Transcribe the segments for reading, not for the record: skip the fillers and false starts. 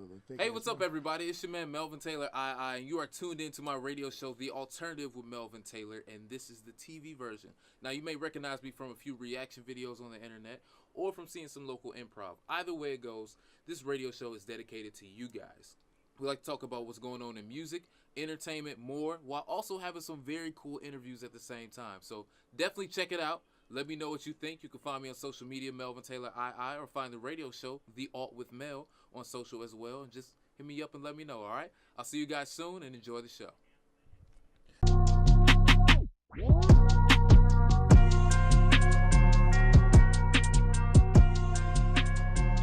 absolutely. Hey, what's up, everybody? It's your man, Melvin Taylor, and you are tuned into my radio show, The Alternative with Melvin Taylor, and this is the TV version. Now, you may recognize me from a few reaction videos on the internet or from seeing some local improv. Either way it goes, this radio show is dedicated to you guys. We like to talk about what's going on in music, entertainment, more, while also having some very cool interviews at the same time. So definitely check it out. Let me know what you think. You can find me on social media, Melvin Taylor II, or find the radio show, The Alt with Mel, on social as well. And just hit me up and let me know, all right? I'll see you guys soon and enjoy the show.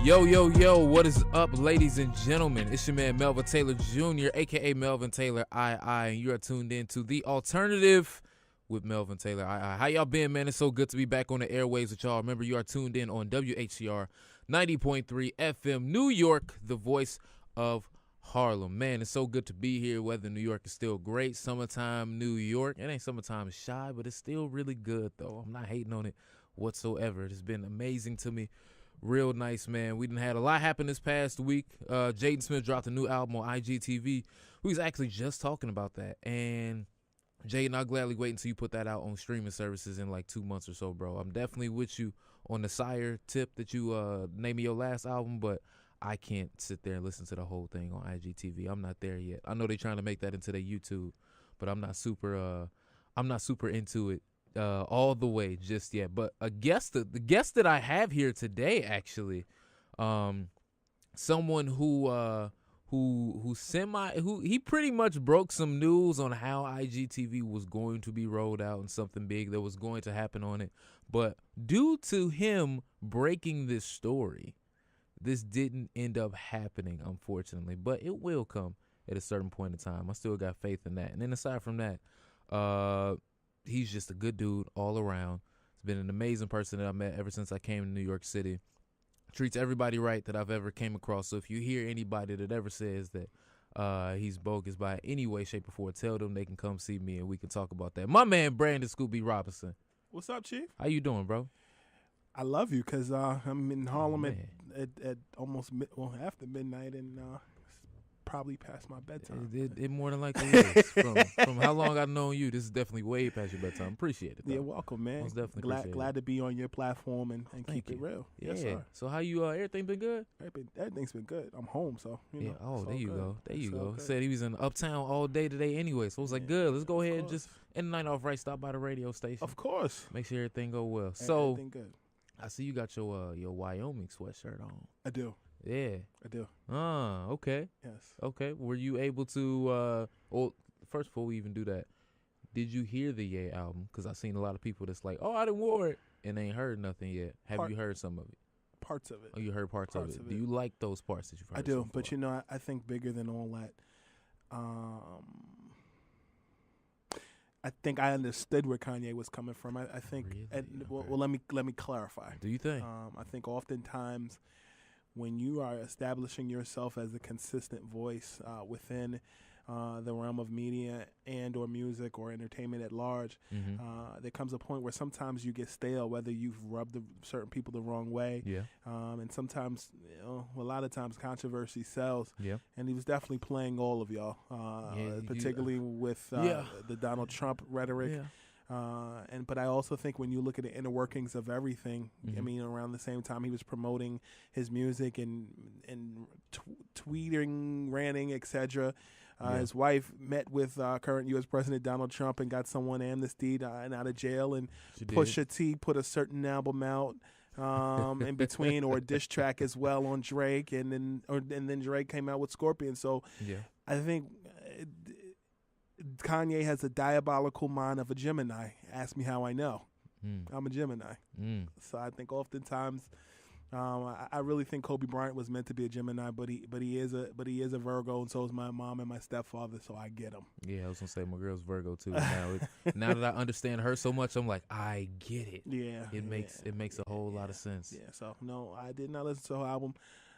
Yo, what is up, ladies and gentlemen? It's your man, Melvin Taylor Jr., a.k.a. Melvin Taylor II, and you are tuned in to The Alternative with Melvin Taylor II. How y'all been, man? It's so good to be back on the airwaves with y'all. Remember, you are tuned in on WHCR 90.3 FM, New York, the voice of Harlem. Man, it's so good to be here. Weather in New York is still great. Summertime New York. It ain't summertime shy, but it's still really good, though. I'm not hating on it whatsoever. It has been amazing to me. Real nice, man. We done had a lot happen this past week. Jaden Smith dropped a new album on IGTV. We was actually just talking about that. And Jaden, I'll gladly wait until you put that out on streaming services in like 2 months or so, bro. I'm definitely with you on the Sire tip that you named your last album, but I can't sit there and listen to the whole thing on IGTV. I'm not there yet. I know they're trying to make that into their YouTube, but I'm not super into it all the way just yet. But the guest that I have here today, actually, someone who he pretty much broke some news on how IGTV was going to be rolled out and something big that was going to happen on it. But due to him breaking this story, this didn't end up happening, unfortunately. But it will come at a certain point in time. I still got faith in that. And then aside from that, he's just a good dude all around. He's been an amazing person that I met ever since I came to New York City. Treats everybody right that I've ever came across. So if you hear anybody that ever says that he's bogus by any way, shape, or form, tell them they can come see me and we can talk about that. My man, Brandon Scooby Robinson. What's up, Chief? How you doing, bro? I love you because I'm in Harlem at almost after midnight and probably past my bedtime. It more than likely is. From how long I've known you, this is definitely way past your bedtime. Appreciate it, though. You're welcome, man. Most definitely glad to be on your platform and keep it real. Yeah. Yes, sir. So how you? Everything been good? Everything's been good. I'm home, so you know. Oh, there you go. There you go. Good. Said he was in Uptown all day today anyway, so I was like, good. Let's go ahead and just end the night off right. Stop by the radio station. Of course. Make sure everything go well. So everything good. I see you got your Wyoming sweatshirt on. I do. Yeah. I do. Okay. Yes. Okay. Were you able to? Well, first before we even do that, did you hear the Ye album? Because I've seen a lot of people that's like, oh, I didn't wore it, and they ain't heard nothing yet. Have you heard some of it? Parts of it. Oh, you heard parts of it. Do you like those parts that you've heard? I do, so but you know, I think bigger than all that. I think I understood where Kanye was coming from. I think, really? well, let me clarify. Do you think? I think oftentimes when you are establishing yourself as a consistent voice within the realm of media and or music or entertainment at large, there comes a point where sometimes you get stale, whether you've rubbed certain people the wrong way. Yeah. And sometimes, a lot of times controversy sells. Yeah. And he was definitely playing all of y'all, particularly with the Donald Trump rhetoric. Yeah. But I also think when you look at the inner workings of everything, I mean, around the same time he was promoting his music and tweeting, ranting, etc. His wife met with current U.S. President Donald Trump and got someone amnestied and out of jail. And Pusha T put a certain album out in between, or a diss track as well on Drake, and then Drake came out with Scorpion. So I think Kanye has a diabolical mind of a Gemini. Ask me how I know. I'm a Gemini. So I think oftentimes I really think Kobe Bryant was meant to be a Gemini, but he is a Virgo, and so is my mom and my stepfather. So I get him. Yeah, I was gonna say my girl's Virgo too. Now that I understand her so much, I'm like, I get it. Yeah, it makes a whole lot of sense. Yeah. So no, I did not listen to the whole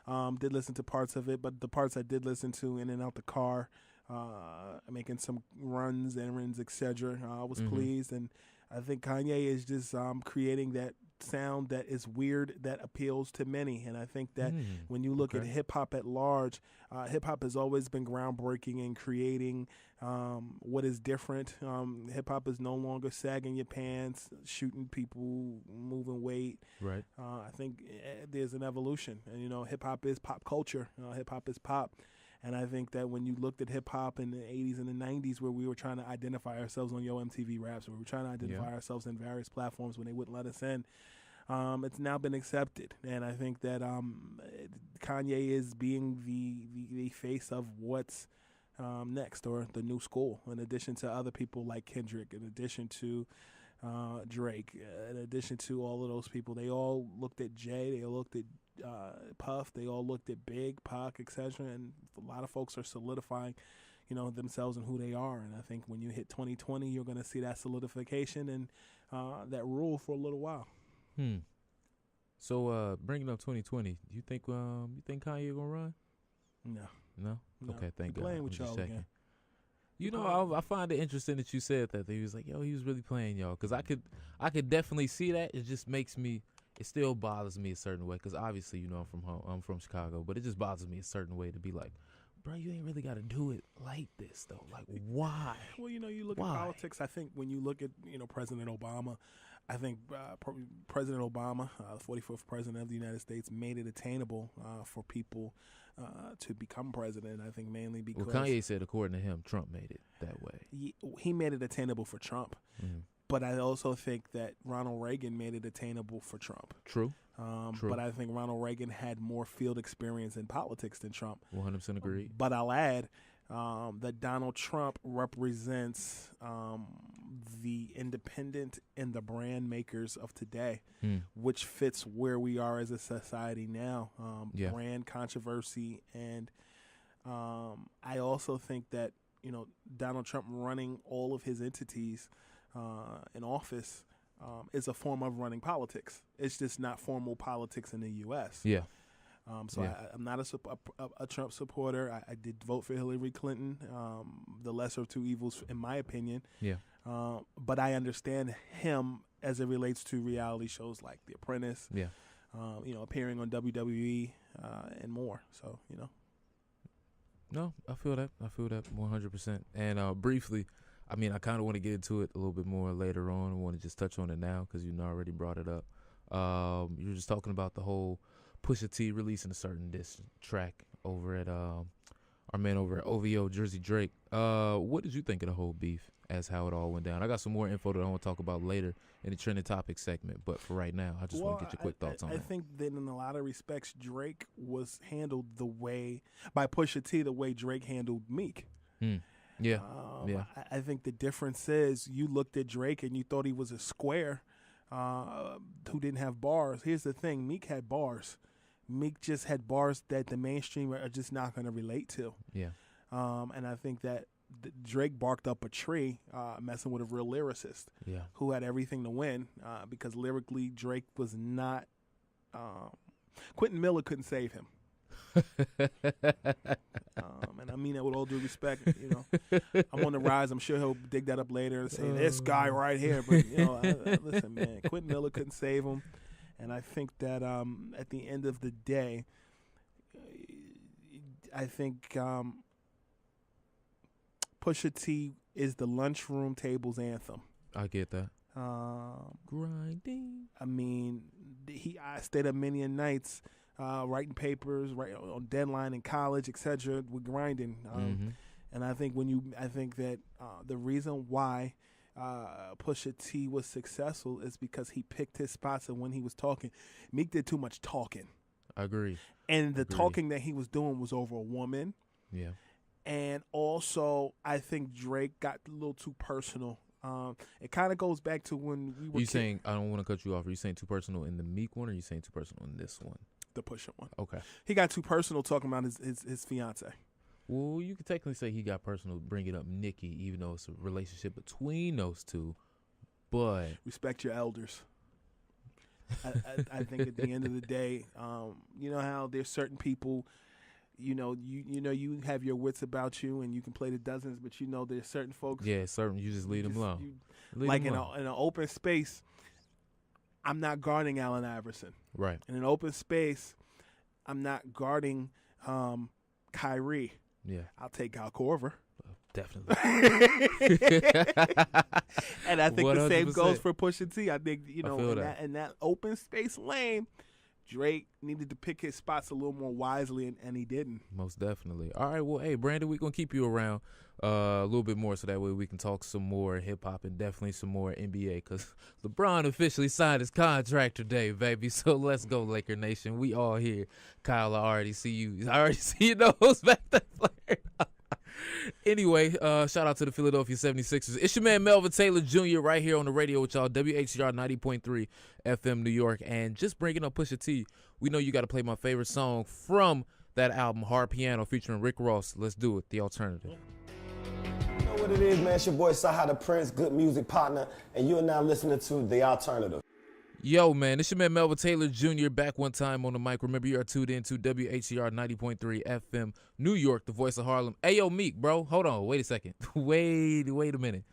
album. Did listen to parts of it, but the parts I did listen to in and out the car, making some errands, etc. I was pleased, and I think Kanye is just creating that sound that is weird that appeals to many. And I think that when you look at hip hop at large, hip hop has always been groundbreaking in creating what is different. Hip hop is no longer sagging your pants, shooting people, moving weight. Right. I think there's an evolution, and hip hop is pop culture. Hip hop is pop. And I think that when you looked at hip-hop in the 80s and the 90s where we were trying to identify ourselves on Yo MTV Raps, where we were trying to identify ourselves in various platforms when they wouldn't let us in, it's now been accepted. And I think that Kanye is being the face of what's next, or the new school, in addition to other people like Kendrick, in addition to Drake, in addition to all of those people. They all looked at Jay, they all looked at Puff, they all looked at Big, Pac, etc. And a lot of folks are solidifying, themselves and who they are. And I think when you hit 2020, you're going to see that solidification and that rule for a little while. So bringing up 2020, do you think Kanye gonna run? No. Okay, thank God. Playing with y'all again. I find it interesting that you said that. He was like, he was really playing y'all, because I could definitely see that. It just makes me. It still bothers me a certain way, because obviously, I'm from home. I'm from Chicago, but it just bothers me a certain way to be like, bro, you ain't really got to do it like this, though. Like, why? Well, you look at politics. I think when you look at, President Obama, I think President Obama, the 44th president of the United States, made it attainable for people to become president. I think mainly because... Well, Kanye said, according to him, Trump made it that way. He made it attainable for Trump. Mm-hmm. But I also think that Ronald Reagan made it attainable for Trump. True. But I think Ronald Reagan had more field experience in politics than Trump. 100% agreed. But I'll add that Donald Trump represents the independent and the brand makers of today, which fits where we are as a society now. Brand controversy. And I also think that, Donald Trump running all of his entities in office is a form of running politics. It's just not formal politics in the U.S. Yeah. I'm not a Trump supporter. I did vote for Hillary Clinton, the lesser of two evils, in my opinion. Yeah. But I understand him as it relates to reality shows like The Apprentice. Yeah. Appearing on WWE and more. So No, I feel that 100%. And briefly, I kind of want to get into it a little bit more later on. I want to just touch on it now because you already brought it up. You were just talking about the whole Pusha T releasing a certain diss track over at our man over at OVO, Jersey Drake. What did you think of the whole beef as how it all went down? I got some more info that I want to talk about later in the trending topic segment, but for right now, I just want to get your quick thoughts on it. I think that in a lot of respects, Drake was handled by Pusha T the way Drake handled Meek. Yeah. I think the difference is you looked at Drake and you thought he was a square who didn't have bars. Here's the thing. Meek had bars. Meek just had bars that the mainstream are just not going to relate to. Yeah. And I think that Drake barked up a tree messing with a real lyricist who had everything to win because lyrically Drake was not Quentin Miller couldn't save him. And I mean that with all due respect. I'm on the rise. I'm sure he'll dig that up later and say this guy right here. But listen, man, Quentin Miller couldn't save him. And I think that at the end of the day, I think Pusha T is the lunchroom table's anthem. I get that. Grinding. I stayed up many a nights. Writing papers, on deadline in college, etc. We're grinding, and I think that the reason why Pusha T was successful is because he picked his spots, and when he was talking, Meek did too much talking. I agree. And the talking that he was doing was over a woman. Yeah. And also, I think Drake got a little too personal. It kind of goes back to when we were. You saying I don't want to cut you off? Are you saying too personal in the Meek one, or are you saying too personal in this one? The Pusha one. Okay. He got too personal talking about his fiance. Well, you could technically say he got personal bringing up Nicki, even though it's a relationship between those two. But respect your elders. I think at the end of the day, you know how there's certain people, you have your wits about you and you can play the dozens, but there's certain folks. Yeah, certain you just leave them alone. Like in an open space. I'm not guarding Allen Iverson. Right. In an open space, I'm not guarding Kyrie. Yeah. I'll take Al Korver. Definitely. And I think 100%. the same goes for Pusha T. I think, in that open space lane, Drake needed to pick his spots a little more wisely, and he didn't. Most definitely. All right, well, hey, Brandon, we're going to keep you around a little bit more so that way we can talk some more hip-hop and definitely some more NBA because LeBron officially signed his contract today, baby. So let's go, Laker Nation. We all here. Kyle, I already see you. I already see your nose back there. Anyway, shout out to the Philadelphia 76ers. It's your man Melvin Taylor Jr. right here on the radio with y'all, WHCR 90.3 FM New York. And just bringing up Pusha T, we know you got to play my favorite song from that album, Hard Piano, featuring Rick Ross. Let's do it, The Alternative. You know what it is, man? It's your boy Saha the Prince, good music partner, and you are now listening to The Alternative. Yo, man, this your man Melvin Taylor Jr. back one time on the mic. Remember, you are tuned in to WHCR 90.3 FM New York, the voice of Harlem. Hey, yo, Meek, bro, hold on, wait a second. Wait a minute.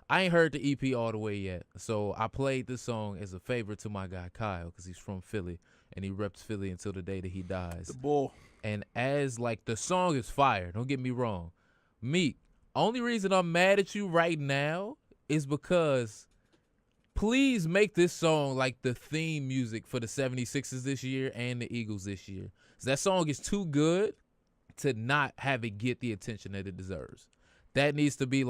I ain't heard the EP all the way yet, so I played this song as a favor to my guy Kyle because he's from Philly, and he reps Philly until the day that he dies. The bull. And as, the song is fire, don't get me wrong. Meek, only reason I'm mad at you right now is because please make this song like the theme music for the 76ers this year and the Eagles this year. That song is too good to not have it get the attention that it deserves. That needs to be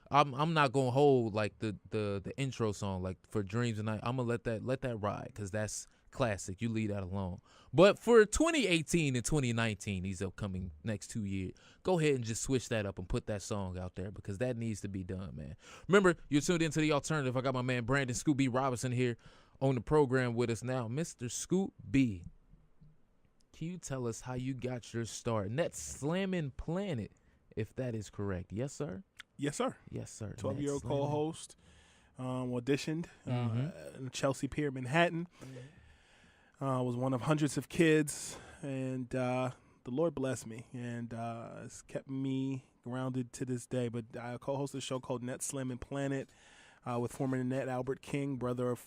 I'm not gonna hold the intro song for Dreams Tonight. I'm gonna let that ride because that's classic. You leave that alone. But for 2018 and 2019, these upcoming next 2 years, go ahead and just switch that up and put that song out there because that needs to be done, man. Remember, you're tuned into The Alternative. I got my man Brandon Scoop B. Robinson here on the program with us now. Mr. Scoop B, can you tell us how you got your start? Net Slamming Planet, if that is correct. Yes, sir? Yes, sir. Yes, sir. 12-year-old co-host, auditioned in Chelsea Pier, Manhattan. Was one of hundreds of kids, and the Lord blessed me, and it's kept me grounded to this day. But I co-host a show called Net Slamming Planet with former Net Albert King, brother of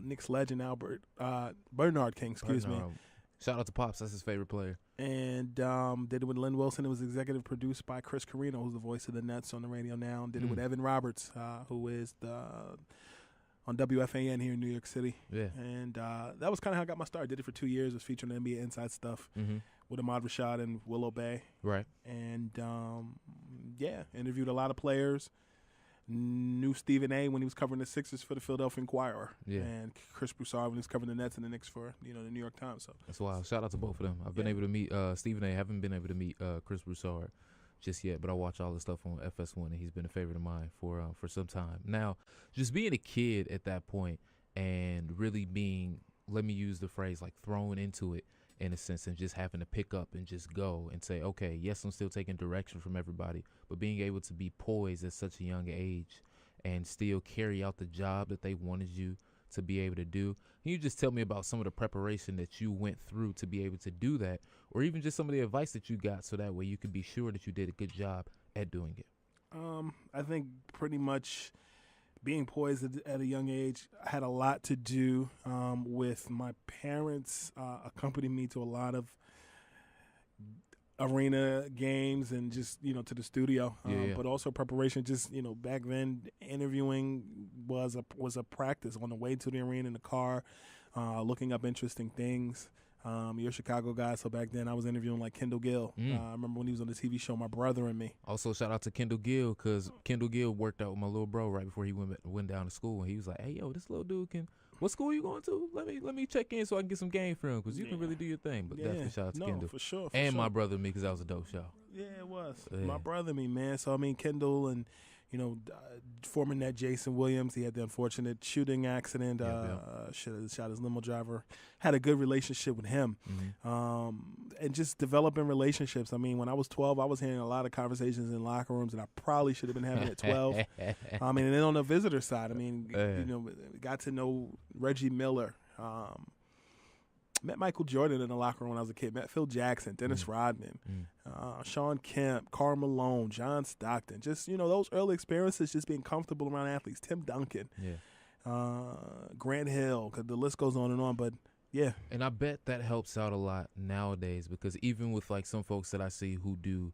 Knicks legend Bernard King, excuse me. Shout out to Pops, that's his favorite player. And did it with Lynn Wilson. It was executive produced by Chris Carino, who's the voice of the Nets on the radio now. And did it with Evan Roberts, who is on WFAN here in New York City. Yeah. And that was kind of how I got my start. Did it for 2 years. Was featuring NBA Inside stuff with Ahmad Rashad and Willow Bay. Right. And, interviewed a lot of players. Knew Stephen A. when he was covering the Sixers for the Philadelphia Inquirer. Yeah. And Chris Broussard when he was covering the Nets and the Knicks for, the New York Times. So that's wild. Shout out to both of them. I've been able to meet Stephen A. Haven't been able to meet Chris Broussard just yet, but I watch all the stuff on FS1, and he's been a favorite of mine for some time. Now, just being a kid at that point and really being, let me use the phrase, thrown into it in a sense, and just having to pick up and just go and say, okay, yes, I'm still taking direction from everybody, but being able to be poised at such a young age and still carry out the job that they wanted you to be able to do. Can you just tell me about some of the preparation that you went through to be able to do that, or even just some of the advice that you got so that way you could be sure that you did a good job at doing it? I think pretty much being poised at a young age had a lot to do with my parents accompanying me to a lot of arena games and just, to the studio. But also preparation, just, back then interviewing was a practice on the way to the arena in the car, looking up interesting things. You're a Chicago guy, so back then I was interviewing Kendall Gill. I remember when he was on the TV show My Brother and Me. Also, shout out to Kendall Gill, because Kendall Gill worked out with my little bro right before he went down to school, and he was like, "Hey, yo, this little dude what school you going to? Let me check in so I can get some game film, because you can really do your thing." But definitely shout out to Kendall. For sure. And My Brother and Me, because that was a dope show. Yeah, it was. Yeah. My Brother and Me, man. So, Kendall and, former net Jason Williams, he had the unfortunate shooting accident. Shot his limo driver. Had a good relationship with him. And just developing relationships. When I was 12, I was hearing a lot of conversations in locker rooms that I probably should have been having at 12. And then on the visitor side, got to know Reggie Miller. Met Michael Jordan in the locker room when I was a kid. Met Phil Jackson, Dennis Rodman, Sean Kemp, Karl Malone, John Stockton. Just, those early experiences, just being comfortable around athletes. Tim Duncan. Yeah. Grant Hill, 'cause the list goes on and on. But yeah, and I bet that helps out a lot nowadays, because even with like some folks that I see who do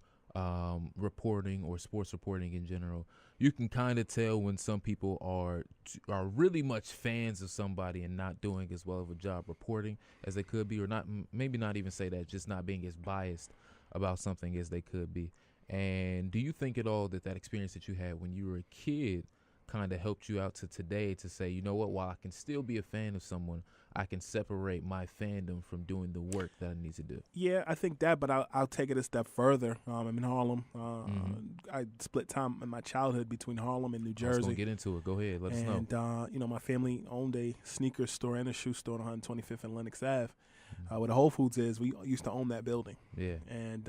reporting or sports reporting in general, you can kind of tell when some people are really much fans of somebody and not doing as well of a job reporting as they could be, or not, maybe not even say that, just not being as biased about something as they could be. And do you think at all that experience that you had when you were a kid kind of helped you out to today to say, you know what, while I can still be a fan of someone, I can separate my fandom from doing the work that I need to do? Yeah, I think that, but I'll take it a step further. I'm in Harlem. I split time in my childhood between Harlem and New Jersey. Let's get into it. Go ahead. Let us know. And, my family owned a sneaker store and a shoe store on 125th and Lenox Ave. Where the Whole Foods is, we used to own that building. Yeah. And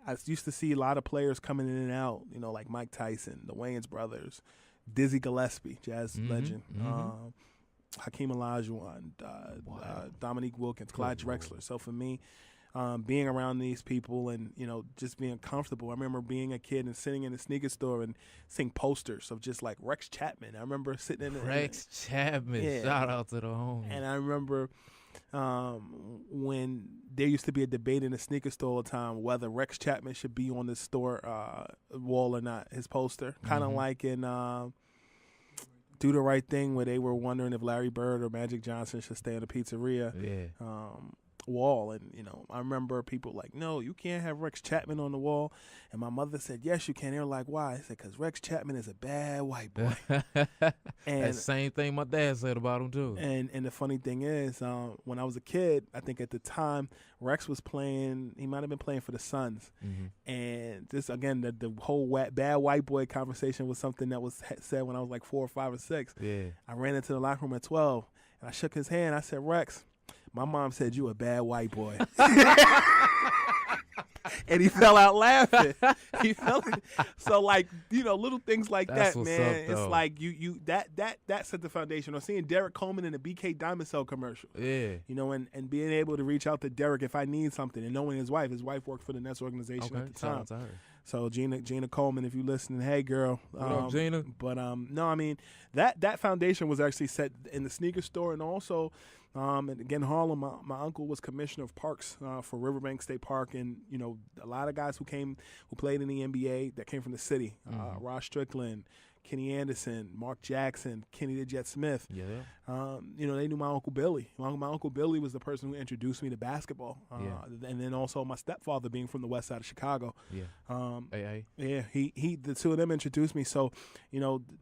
I used to see a lot of players coming in and out, like Mike Tyson, the Wayans brothers, Dizzy Gillespie, jazz legend, Hakeem Olajuwon, Dominique Wilkins, Clyde Drexler. So for me, being around these people and, just being comfortable. I remember being a kid and sitting in a sneaker store and seeing posters of just like Rex Chapman. I remember sitting in Rex Chapman. Yeah. Shout out to the homie. And I remember when there used to be a debate in the sneaker store all the time whether Rex Chapman should be on the store wall or not, his poster. Kind of like in Do the Right Thing, where they were wondering if Larry Bird or Magic Johnson should stay in the pizzeria wall. And, I remember people like, no, you can't have Rex Chapman on the wall. And my mother said, yes, you can. They were like, why? I said, because Rex Chapman is a bad white boy. And that same thing my dad said about him, too. And the funny thing is, when I was a kid, I think at the time, Rex was playing, he might have been playing for the Suns. And this, again, the whole bad white boy conversation was something that was said when I was like 4 or 5 or 6. Yeah. I ran into the locker room at 12, and I shook his hand. I said, Rex, my mom said you a bad white boy. And he fell out laughing. So like, little things like That's that, man. It's like you that set the foundation. Or seeing Derek Coleman in the BK Diamond Cell commercial. Yeah. And being able to reach out to Derek if I need something, and knowing his wife worked for the Nets organization at the time. Shout out to her. So Gina Coleman, if you're listening, hey girl. What up, Gina? But no, I mean that foundation was actually set in the sneaker store, and also, and again, Harlem. My uncle was commissioner of parks for Riverbank State Park, and a lot of guys who played in the NBA that came from the city. Ross Strickland, Kenny Anderson, Mark Jackson, Kenny the Jet Smith. Yeah. They knew my Uncle Billy. My Uncle Billy was the person who introduced me to basketball. And then also my stepfather being from the west side of Chicago. Yeah. Yeah, he the two of them introduced me. So,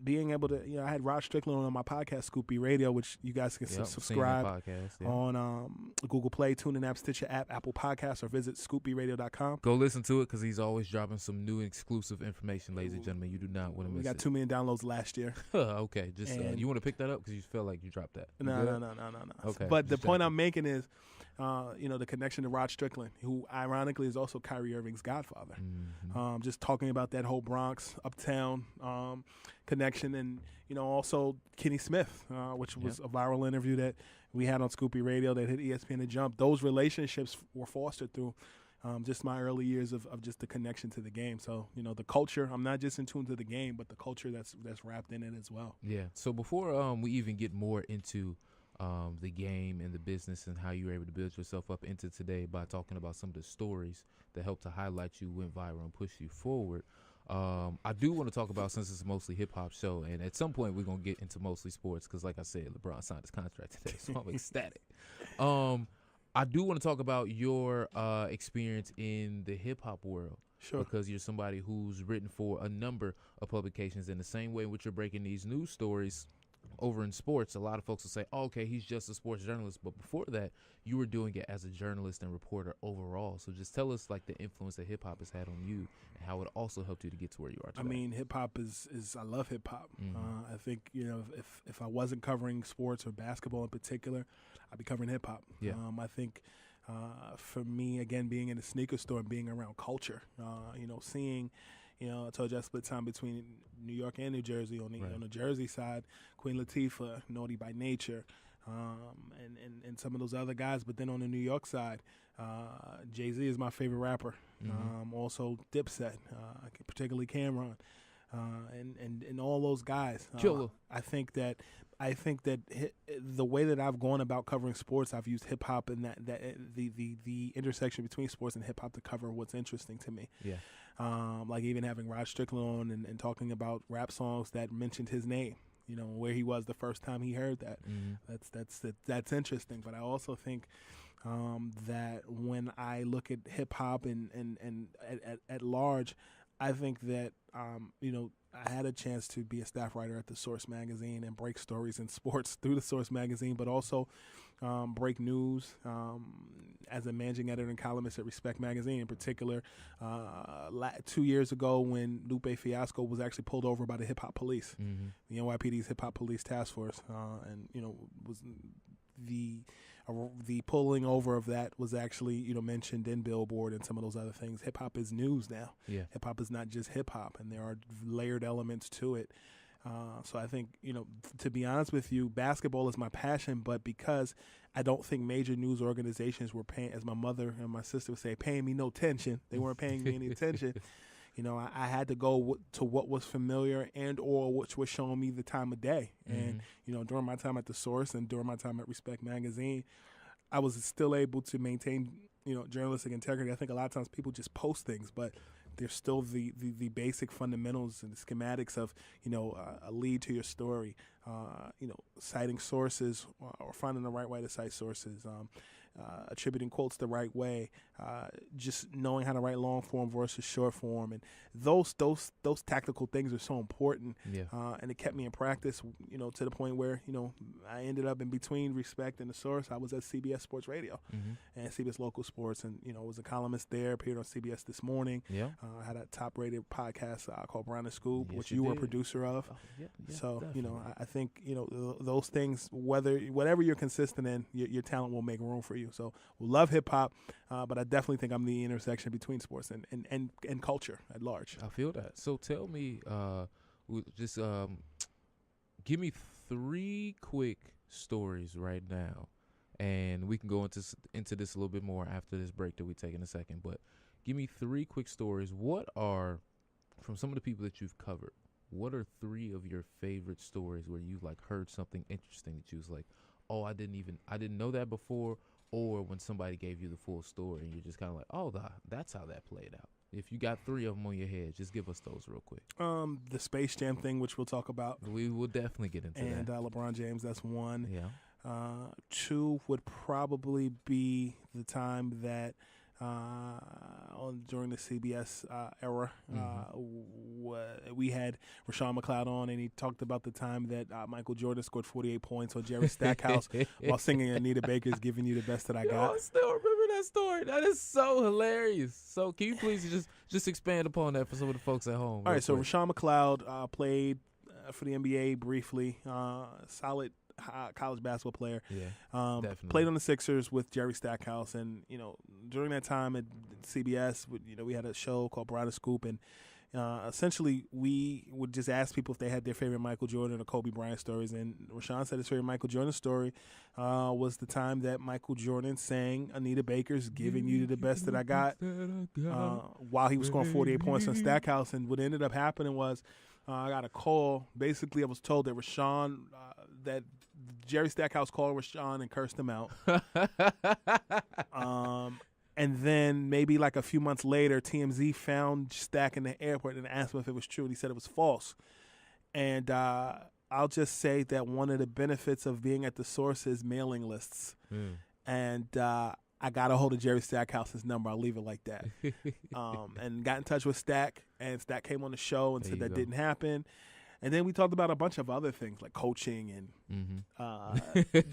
being able to, I had Rod Strickland on my podcast, Scoop B Radio, which you guys can subscribe on Google Play, TuneIn app, Stitcher app, Apple Podcasts, or visit scoopbradio.com. Go listen to it, because he's always dropping some new exclusive information, ladies and gentlemen. You do not want to miss it. We got 2 million downloads last year. Okay, just you want to pick that up because you feel like you dropped that? No. Okay, but the point I'm making is, the connection to Rod Strickland, who ironically is also Kyrie Irving's godfather. Just talking about that whole Bronx uptown connection, and also Kenny Smith, which was a viral interview that we had on Scoopy Radio that hit ESPN and Jump. Those relationships were fostered through just my early years of just the connection to the game. So, the culture, I'm not just in tune to the game, but the culture that's wrapped in it as well. Yeah. So before we even get more into the game and the business and how you were able to build yourself up into today by talking about some of the stories that helped to highlight you, went viral, and push you forward, I do want to talk about, since it's a mostly hip-hop show, and at some point we're going to get into mostly sports because, like I said, LeBron signed his contract today, so I'm ecstatic. I do want to talk about your experience in the hip-hop world. Sure. Because you're somebody who's written for a number of publications. In the same way in which you're breaking these news stories over in sports, a lot of folks will say, oh, okay, he's just a sports journalist. But before that, you were doing it as a journalist and reporter overall. So just tell us, like, the influence that hip-hop has had on you and how it also helped you to get to where you are today. I mean, hip-hop is I love hip-hop. I think, if I wasn't covering sports or basketball in particular, I'd be covering hip-hop. Yeah. I think for me, again, being in a sneaker store and being around culture, seeing – I told you I split time between New York and New Jersey. On the Jersey side, Queen Latifah, Naughty by Nature, and some of those other guys. But then on the New York side, Jay-Z is my favorite rapper. Also Dipset, particularly Cameron. and all those guys. Killer. I think that the way that I've gone about covering sports, I've used hip hop and that the intersection between sports and hip hop to cover what's interesting to me. Yeah. Like even having Rod Strickland on and talking about rap songs that mentioned his name. You know, where he was the first time he heard that. Mm-hmm. That's interesting. But I also think that when I look at hip hop and at large, I think that you know, I had a chance to be a staff writer at the Source magazine and break stories in sports through the Source magazine, but also break news as a managing editor and columnist at Respect magazine. In particular, 2 years ago when Lupe Fiasco was actually pulled over by the hip hop police, the NYPD's hip hop police task force, and you know, was the pulling over of that was actually, you know, mentioned in Billboard and some of those other things. Hip hop is news now. Yeah. Hip hop is not just hip hop, and there are layered elements to it. So I think, you know, to be honest with you, basketball is my passion, but because I don't think major news organizations were paying, as my mother and my sister would say, paying me no attention. They weren't paying me any attention. You know, I had to go to what was familiar and or which was showing me the time of day. And, you know, during my time at The Source and during my time at Respect magazine, I was still able to maintain, you know, journalistic integrity. I think a lot of times people just post things, but there's still the basic fundamentals and the schematics of, you know, a lead to your story, you know, citing sources or finding the right way to cite sources, attributing quotes the right way, just knowing how to write long form versus short form, and those tactical things are so important. Yeah. And it kept me in practice, you know, to the point where, you know, I ended up in between Respect and The Source. I was at CBS Sports Radio and CBS Local Sports, and you know, was a columnist there. Appeared on CBS This Morning. Yeah. I had a top rated podcast called Brown and Scoop, which you were a producer of. Oh, yeah, so definitely. You know, I think, you know, those things, whatever you're consistent in, your talent will make room for you. So we love hip hop, but I definitely think I'm the intersection between sports and culture at large. I feel that. So tell me, just give me 3 quick stories right now, and we can go into this a little bit more after this break that we take in a second. But give me 3 quick stories. What are, from some of the people that you've covered, what are 3 of your favorite stories where you like heard something interesting that you was like, oh, I didn't know that before? Or when somebody gave you the full story and you're just kind of like, oh, that's how that played out. If you got 3 of them on your head, just give us those real quick. The Space Jam thing, which we'll talk about. We will definitely get into that. And LeBron James, that's 1. Yeah. 2 would probably be the time that during the CBS era, we had Rashawn McLeod on, and he talked about the time that Michael Jordan scored 48 points on Jerry Stackhouse while singing Anita Baker's "Giving You the Best That I Got." I still remember that story. That is so hilarious. So can you please just expand upon that for some of the folks at home? All right, so Rashawn McLeod played for the NBA briefly, solid college basketball player. Yeah, definitely. Played on the Sixers with Jerry Stackhouse, and you know, during that time at CBS, you know, we had a show called Brown and Scoop, and essentially we would just ask people if they had their favorite Michael Jordan or Kobe Bryant stories. And Rashawn said his favorite Michael Jordan story was the time that Michael Jordan sang Anita Baker's "Giving You the Best That I Got" while he was scoring 48 points on Stackhouse. And what ended up happening was I got a call. Basically, I was told that Rashawn, that Jerry Stackhouse called Rashawn and cursed him out. And then maybe like a few months later, TMZ found Stack in the airport and asked him if it was true, and he said it was false. And I'll just say that one of the benefits of being at The Source is mailing lists. And I got a hold of Jerry Stackhouse's number. I'll leave it like that. And got in touch with Stack, and Stack came on the show and said that didn't happen. And then we talked about a bunch of other things like coaching and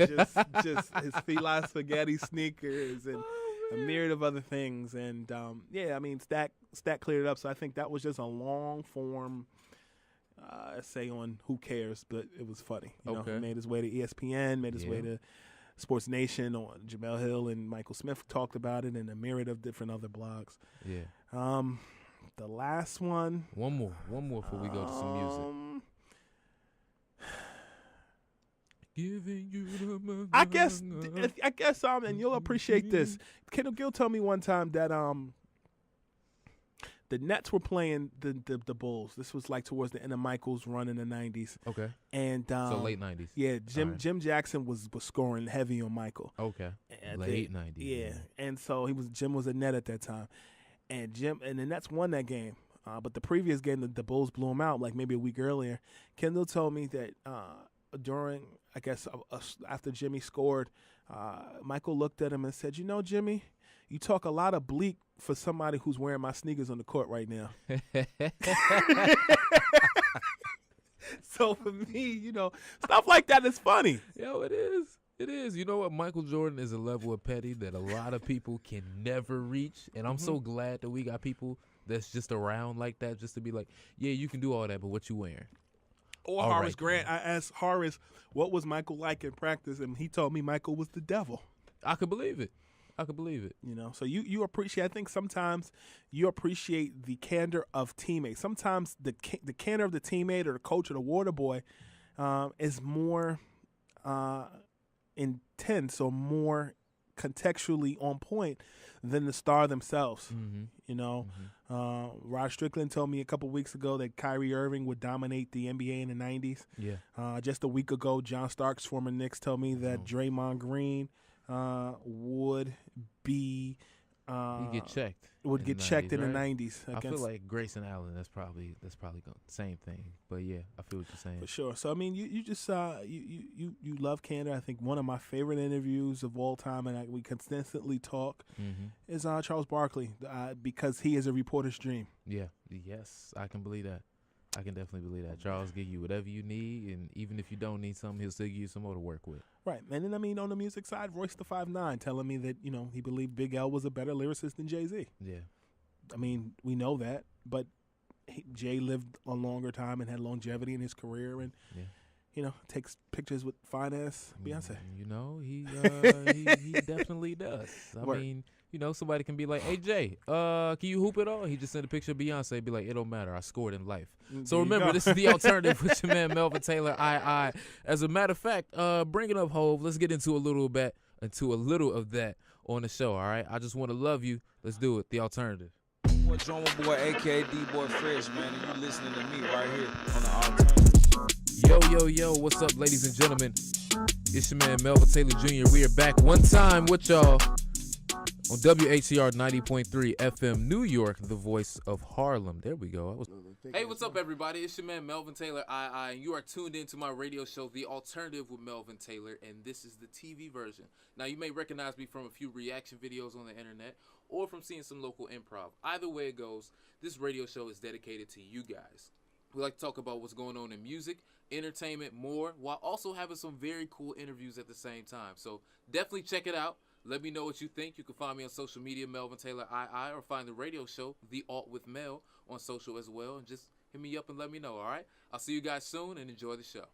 just his Fila Spaghetti sneakers and a myriad of other things. And, I mean, Stack cleared it up. So I think that was just a long form essay on who cares, but it was funny. You know, he made his way to ESPN, made his way to Sports Nation. On Jamel Hill and Michael Smith talked about it, and a myriad of different other blogs. Yeah. The last one. One more before we go to some music. Giving you the I guess, and you'll appreciate this. Kendall Gill told me one time that the Nets were playing the Bulls. This was like towards the end of Michael's run in the 90s. Okay. And so late 90s. Yeah, Jim Jackson was scoring heavy on Michael. Okay. Late 90s. Yeah. And so Jim was a net at that time. And the Nets won that game. But the previous game, the Bulls blew him out like maybe a week earlier. Kendall told me that during, I guess, after Jimmy scored, Michael looked at him and said, Jimmy, you talk a lot of bleak for somebody who's wearing my sneakers on the court right now. So for me, stuff like that is funny. Yo, it is. It is. You know what? Michael Jordan is a level of petty that a lot of people can never reach. And I'm so glad that we got people that's just around like that just to be like, yeah, you can do all that, but what you wearing? Or all Horace right, Grant. I asked Horace, what was Michael like in practice? And he told me Michael was the devil. I could believe it. So you appreciate, I think sometimes you appreciate the candor of teammates. Sometimes the candor of the teammate or the coach or the water boy is more intense or more contextually on point than the star themselves. Rod Strickland told me a couple weeks ago that Kyrie Irving would dominate the NBA in the 90s. Yeah. Just a week ago, John Starks, former Knicks, told me that Draymond Green would be he'd get checked. Would get checked in the right? 90s. I feel like Grayson Allen. That's probably going same thing. But yeah, I feel what you're saying for sure. So I mean, you just you love candor. I think one of my favorite interviews of all time, and we consistently talk, is Charles Barkley because he is a reporter's dream. Yeah. Yes, I can believe that. I can definitely believe that. Charles give you whatever you need, and even if you don't need something, he'll still give you some more to work with. Right. And then, I mean, on the music side, Royce the 5'9", telling me that, he believed Big L was a better lyricist than Jay-Z. Yeah. I mean, we know that, but Jay lived a longer time and had longevity in his career and, takes pictures with fine-ass Beyonce. He definitely does. I mean, somebody can be like, hey, Jay, can you hoop it all? He just sent a picture of Beyonce, be like, it don't matter. I scored in life. So remember, this is The Alternative with your man Melvin Taylor, I. As a matter of fact, bringing up Hove, let's get into a little of that on the show, all right? I just want to love you. Let's do it. The Alternative. Boy, Drummer Boy, a.k.a. D-Boy Fresh, man, and you listening to me right here on The Alternative. Yo, what's up, ladies and gentlemen? It's your man Melvin Taylor Jr. We are back one time with y'all on WHCR 90.3 FM, New York, the voice of Harlem. There we go. Hey, what's up, everybody? It's your man Melvin Taylor, I, and you are tuned into my radio show, The Alternative with Melvin Taylor, and this is the TV version. Now, you may recognize me from a few reaction videos on the internet or from seeing some local improv. Either way it goes, this radio show is dedicated to you guys. We like to talk about what's going on in music, entertainment, more, while also having some very cool interviews at the same time. So definitely check it out. Let me know what you think. You can find me on social media, Melvin Taylor II, or find the radio show, The Alt with Mel, on social as well. And just hit me up and let me know, all right? I'll see you guys soon and enjoy the show.